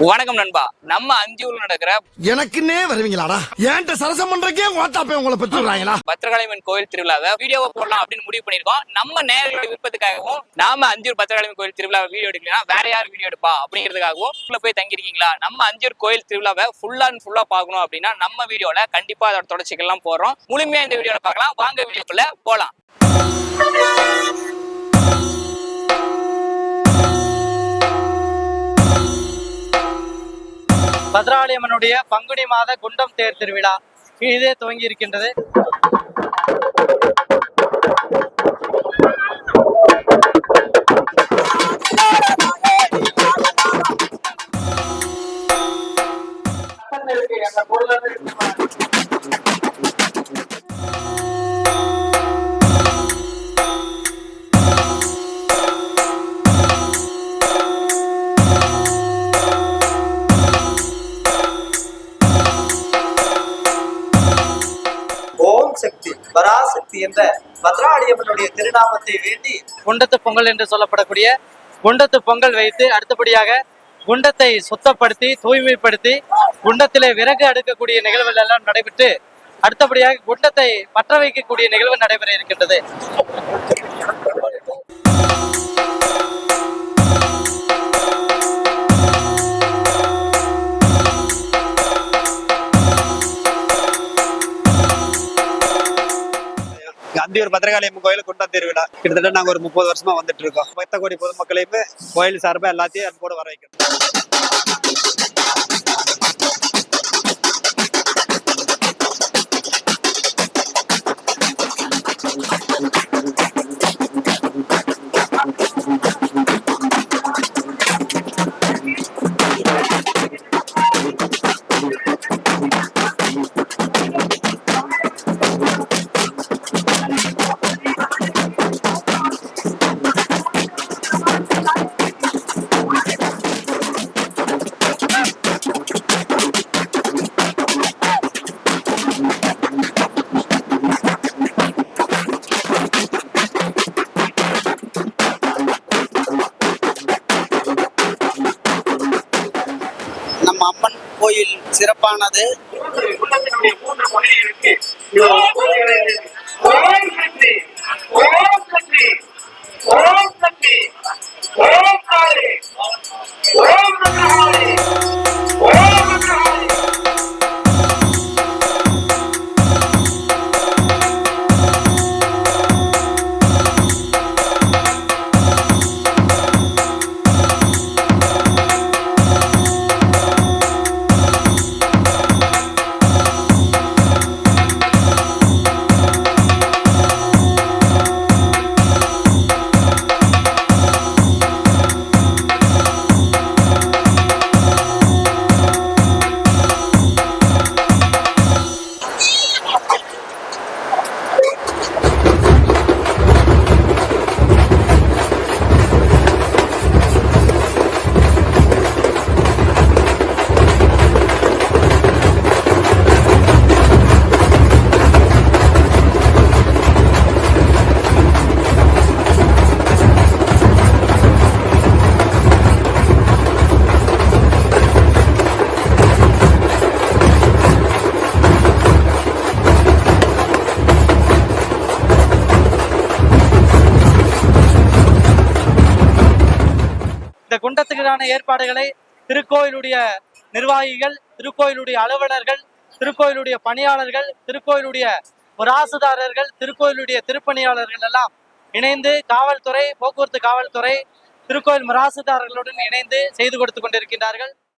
வணக்கம் நண்பா. நம்ம அந்தியூர்ல நடக்கிற எனக்குன்னே வருவீங்களாடா? ஏன்ட்ட சரசம் பண்றக்கே ஓட்டாப்பே உங்களை பெற்றுறாங்களா? பத்திரகாளியம்மன் கோயில் திருவிழாவை வீடியோவை போடலாம் அப்படின்னு முடிவு பண்ணிருக்கோம். நம்ம நேயர்களோட விருப்பத்துக்காகவும் நாம அந்தியூர் பத்திரகாளியம்மன் கோயில் திருவிழா வீடியோ எடுக்கலாம், வேற யார் வீடியோ எடுப்பா அப்படிங்கிறதுக்காகவும் உள்ள போய் தங்கிருக்கீங்களா? நம்ம அந்தியூர் கோயில் திருவிழாவை ஃபுல்லா பார்க்கணும் அப்படின்னா நம்ம வீடியோல கண்டிப்பா அதோட தொடர்ச்சிகள்லாம் போடுறோம். முழுமையா இந்த வீடியோல பார்க்கலாம். வாங்க வீடியோக்குள்ள போலாம். பத்ராளியம்மனுடைய பங்குனி மாத குண்டம் தேர் திருவிழா இதே துவங்கி இருக்கின்றது. சக்தி பராசக்தி என்ற பத்ராளியம்மனுடைய திருநாமத்தை வேண்டி குண்டத்து பொங்கல் என்று சொல்லப்படக்கூடிய குண்டத்து பொங்கல் வைத்து அடுத்தபடியாக குண்டத்தை சுத்தப்படுத்தி தூய்மைப்படுத்தி குண்டத்திலே விறகு அடுக்கக்கூடிய நிகழ்வுகள் எல்லாம் நடைபெற்று அடுத்தபடியாக குண்டத்தை பற்ற வைக்கக்கூடிய நிகழ்வு நடைபெற இருக்கின்றது. அந்தியூர் பத்திரகாளியம்மன் கோயில் குண்டம் திருவிழா கிட்டத்தட்ட நாங்க ஒரு 30 வருஷமா வந்துட்டு இருக்கோம். 10 கோடி பொதுமக்களையுமே கோயில் சார்பா எல்லாத்தையும் அன்போடு வர வைக்கணும். நம்ம அம்மன் கோயில் சிறப்பானது. இந்த குண்டத்துக்கான ஏற்பாடுகளை திருக்கோயிலுடைய நிர்வாகிகள், திருக்கோயிலுடைய அலுவலர்கள், திருக்கோயிலுடைய பணியாளர்கள், திருக்கோயிலுடைய ராசுதாரர்கள், திருக்கோயிலுடைய திருப்பணியாளர்கள் எல்லாம் இணைந்து காவல்துறை, போக்குவரத்து காவல்துறை, திருக்கோயில் மிராசுதாரர்களுடன் இணைந்து செய்து கொடுத்து கொண்டிருக்கின்றார்கள்.